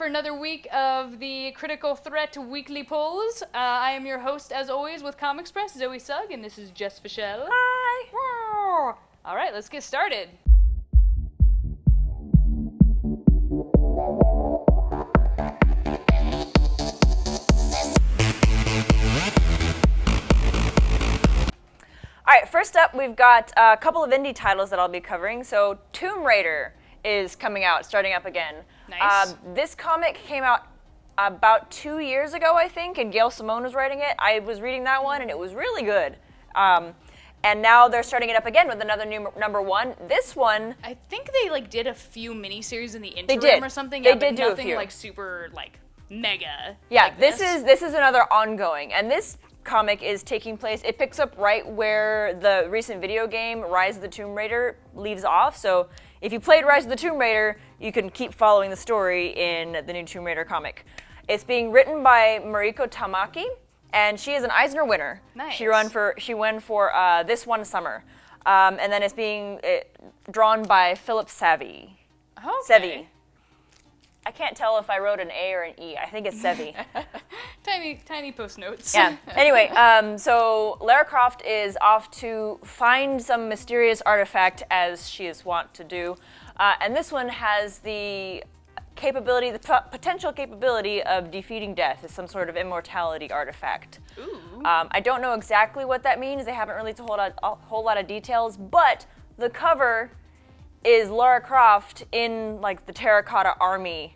for another week of the Critical Threat Weekly Polls. I am your host, as always, with Comic Express, Zoe Sugg, and this is Jess Fischel. Hi! All right, let's get started. All right, first up, we've got a couple of indie titles that I'll be covering. So, Tomb Raider is coming out, starting up again. Nice. This comic came out about 2 years ago, I think, and Gail Simone was writing it. I was reading that one, and it was really good. And now they're starting it up again with another new number one. This one, I think they did a few miniseries in the interim did. or something. They Yeah, did but do a nothing few. super mega. yeah, like this is another ongoing, and this comic is taking place. It picks up right where the recent video game Rise of the Tomb Raider leaves off. So if you played Rise of the Tomb Raider, you can keep following the story in the new Tomb Raider comic. It's being written by Mariko Tamaki, and she is an Eisner winner. Nice. She won for This One Summer, and then it's being drawn by Philip Savvy. Okay. Sevi. I can't tell if I wrote an A or an E. I think it's Sevi. Tiny post notes. Yeah. Anyway, so Lara Croft is off to find some mysterious artifact, as she is wont to do, and this one has the capability, potential capability of defeating death. It's some sort of immortality artifact. Ooh. I don't know exactly what that means. They haven't really told a whole lot of details, but the cover is Lara Croft in the Terracotta Army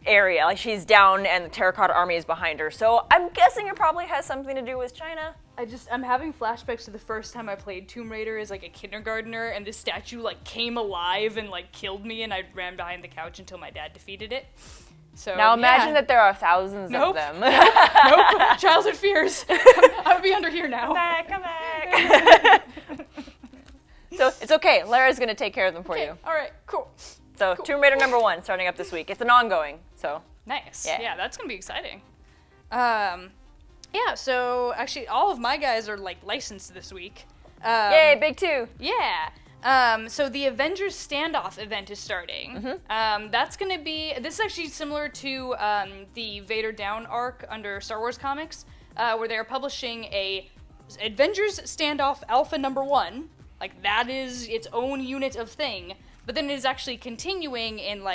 area. She's down and the Terracotta Army is behind her. So I'm guessing it probably has something to do with China. I'm having flashbacks to the first time I played Tomb Raider as a kindergartner, and this statue came alive and killed me, and I ran behind the couch until my dad defeated it. So Now imagine yeah. that there are thousands Nope. of them. Nope. Childhood fears. I would be under here now. Come back. So it's okay. Lara's going to take care of them for you. All right. Cool. So Cool. Tomb Raider number 1 starting up this week. It's an ongoing. So Nice. Yeah. Yeah, that's gonna be exciting. Yeah. So actually, all of my guys are licensed this week. yay, big 2. Yeah. So the Avengers Standoff event is starting. Mm-hmm. That's going to be... This is actually similar to the Vader Down arc under Star Wars comics, where they're publishing a Avengers Standoff Alpha number 1. That is its own unit of thing. But then it is actually continuing in,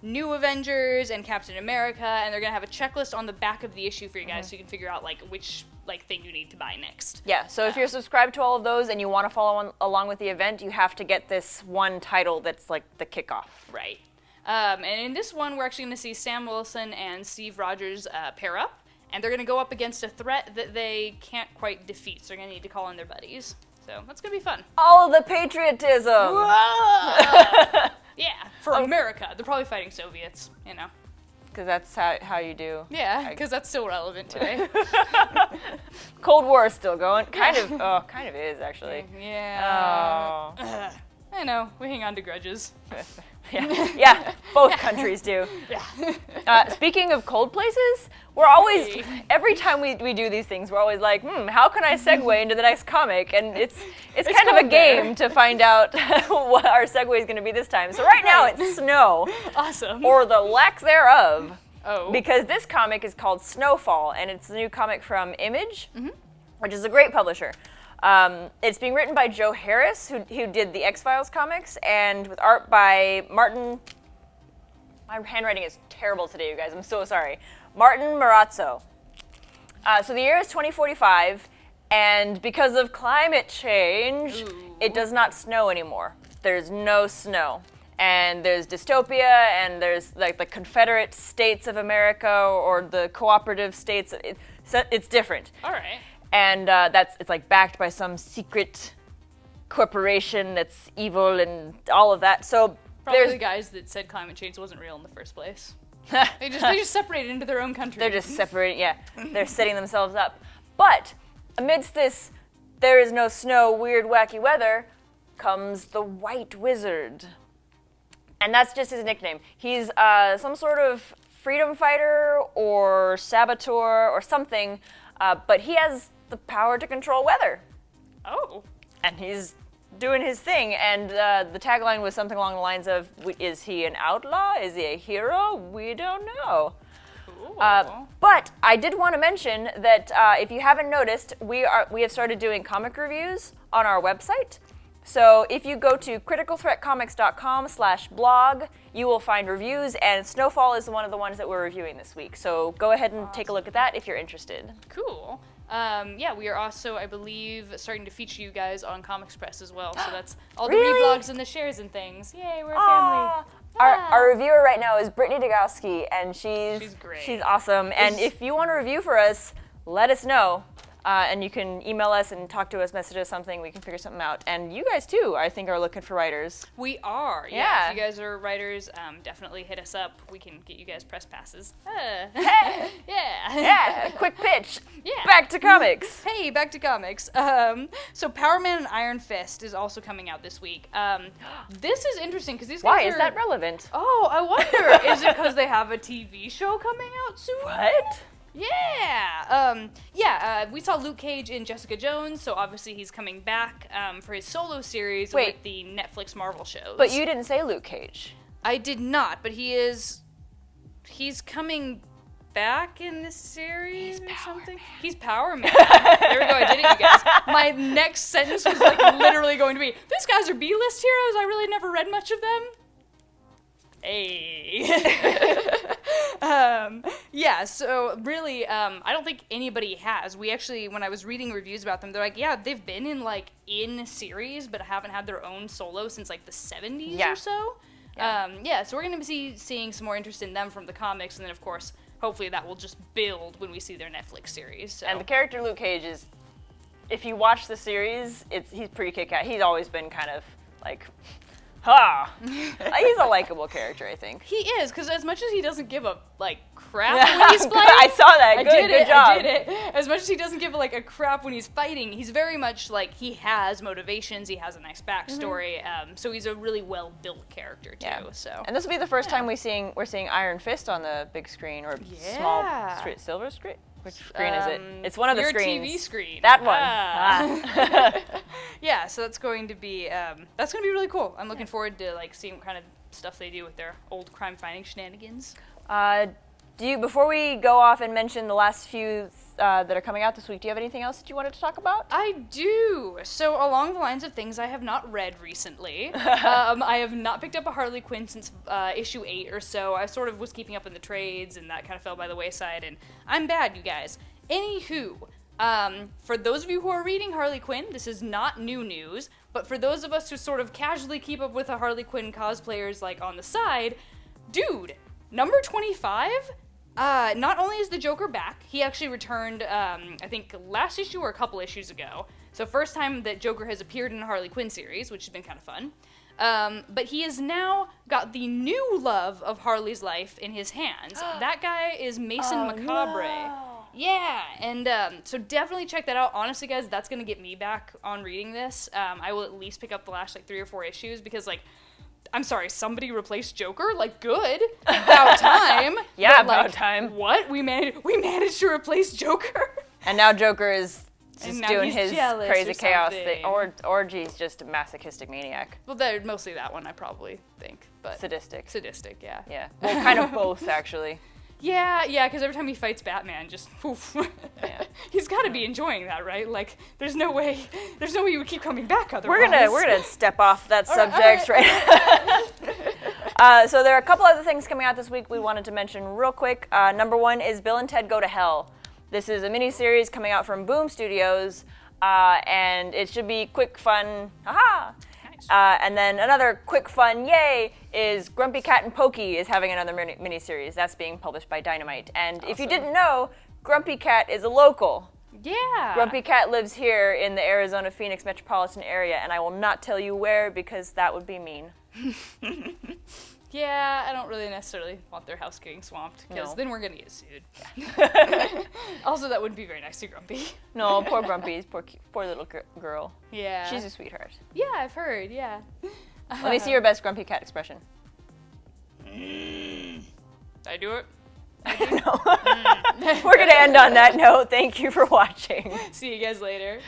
New Avengers and Captain America, and they're going to have a checklist on the back of the issue for you guys so you can figure out, which thing you need to buy next. Yeah, so if you're subscribed to all of those and you want to follow along with the event, you have to get this one title that's the kickoff. Right. And in this one, we're actually going to see Sam Wilson and Steve Rogers pair up, and they're going to go up against a threat that they can't quite defeat, so they're going to need to call in their buddies. So that's going to be fun. All of the patriotism! Whoa! Yeah, for America. They're probably fighting Soviets, Because that's how you do. Yeah, because that's still relevant today. Cold War is still going. Kind of is, actually. Yeah. Oh. I know, we hang on to grudges. Yeah, both countries do. Yeah. Speaking of cold places, we're always, Hey. every time we do these things, we're always like, how can I segue into the next comic? And it's kind of a cold there. game to find out what our segue is going to be this time. So right now it's snow, Awesome. or the lack thereof, Oh. because this comic is called Snowfall, and it's a new comic from Image, which is a great publisher. It's being written by Joe Harris, who did the X-Files comics, and with art by Martin... My handwriting is terrible today, you guys. I'm so sorry. Martin Marazzo. So the year is 2045, and because of climate change, it does not snow anymore. There's no snow. And there's dystopia, and there's the Confederate States of America, or the cooperative states. It's different. All right. And it's backed by some secret corporation that's evil and all of that. So Probably the guys that said climate change wasn't real in the first place. They just separated into their own country. They're just separating, yeah. They're setting themselves up. But amidst this, there is no snow, weird, wacky weather, comes the White Wizard. And that's just his nickname. He's some sort of freedom fighter or saboteur or something, but he has the power to control weather. Oh. And he's doing his thing, and the tagline was something along the lines of, "Is he an outlaw? Is he a hero? We don't know." But I did want to mention that if you haven't noticed, we have started doing comic reviews on our website. So if you go to criticalthreatcomics.com/blog, you will find reviews, and Snowfall is one of the ones that we're reviewing this week. So go ahead and take a look at that if you're interested. Cool. Yeah, we are also, I believe, starting to feature you guys on Comics Press as well. So that's all the reblogs and the shares and things. Yay, we're a family. Our reviewer right now is Brittany Degowski, and she's great. She's awesome. And if you want to review for us, let us know. And you can email us and talk to us, message us something. We can figure something out. And you guys, too, I think, are looking for writers. We are. Yeah. If you guys are writers, definitely hit us up. We can get you guys press passes. Hey. Yeah. Quick pitch. Yeah. Back to comics. Hey, back to comics. So Power Man and Iron Fist is also coming out this week. This is interesting because these guys Why is that relevant? Oh, I wonder. Is it because they have a TV show coming out soon? What? Yeah. We saw Luke Cage in Jessica Jones, so obviously he's coming back for his solo series with the Netflix Marvel shows. But you didn't say Luke Cage. I did not, but he's coming back in this series or something. He's Power Man. There we go, I did it, you guys. My next sentence was literally going to be, these guys are B-list heroes, I really never read much of them. Hey. So really, I don't think anybody has. We actually, when I was reading reviews about them, they're like, yeah, they've been in series, but haven't had their own solo since the 70s or so. So we're going to be seeing some more interest in them from the comics, and then of course, hopefully that will just build when we see their Netflix series. So. And the character Luke Cage is, if you watch the series, he's pretty kick-ass. He's always been kind of he's a likable character, I think. He is, because as much as he doesn't give a crap when he's fighting, I saw that. Good job. I did it. As much as he doesn't give a crap when he's fighting, he's very much he has motivations. He has a nice backstory. So he's a really well-built character too. Yeah. So. And this will be the first time we're seeing Iron Fist on the big screen or small silver screen. Which screen is it? It's one of the screens. Your TV screen. That one. Yeah, so that's going to be really cool. I'm looking forward to seeing what kind of stuff they do with their old crime fighting shenanigans. Before we go off and mention the last few that are coming out this week, do you have anything else that you wanted to talk about? I do. So along the lines of things I have not read recently, I have not picked up a Harley Quinn since issue 8 or so. I sort of was keeping up in the trades, and that kind of fell by the wayside, and I'm bad, you guys. Anywho, for those of you who are reading Harley Quinn, this is not new news, but for those of us who sort of casually keep up with the Harley Quinn cosplayers on the side, dude, number 25... not only is the Joker back, he actually returned, I think, last issue or a couple issues ago. So first time that Joker has appeared in a Harley Quinn series, which has been kind of fun. But he has now got the new love of Harley's life in his hands. That guy is Mason Macabre. No. Yeah, and so definitely check that out. Honestly, guys, that's going to get me back on reading this. I will at least pick up the last 3 or 4 issues because, I'm sorry, somebody replaced Joker? Good. About time. Yeah, about time. What? We managed to replace Joker? And now Joker is just doing his crazy chaos thing. Or he's just a masochistic maniac. Well, they're mostly that one, I probably think. But Sadistic, yeah. Yeah. Well, kind of both, actually. Yeah, because every time he fights Batman, just poof. Yeah. He's got to be enjoying that, right? There's no way you would keep coming back otherwise. We're gonna step off that subject right. So there are a couple other things coming out this week we wanted to mention real quick. Number 1 is Bill and Ted Go to Hell. This is a miniseries coming out from Boom Studios, and it should be quick, fun. Aha! And then another quick fun, yay, is Grumpy Cat and Pokey is having another miniseries. That's being published by Dynamite. And awesome. If you didn't know, Grumpy Cat is a local. Yeah. Grumpy Cat lives here in the Arizona Phoenix metropolitan area, and I will not tell you where because that would be mean. Yeah, I don't really necessarily want their house getting swamped, because then we're going to get sued. Yeah. Also, that wouldn't be very nice to Grumpy. No, poor Grumpy, poor little girl. Yeah. She's a sweetheart. Yeah, I've heard, yeah. Let me see your best Grumpy Cat expression. Did I do it? No. We're going to end on that note. Thank you for watching. See you guys later.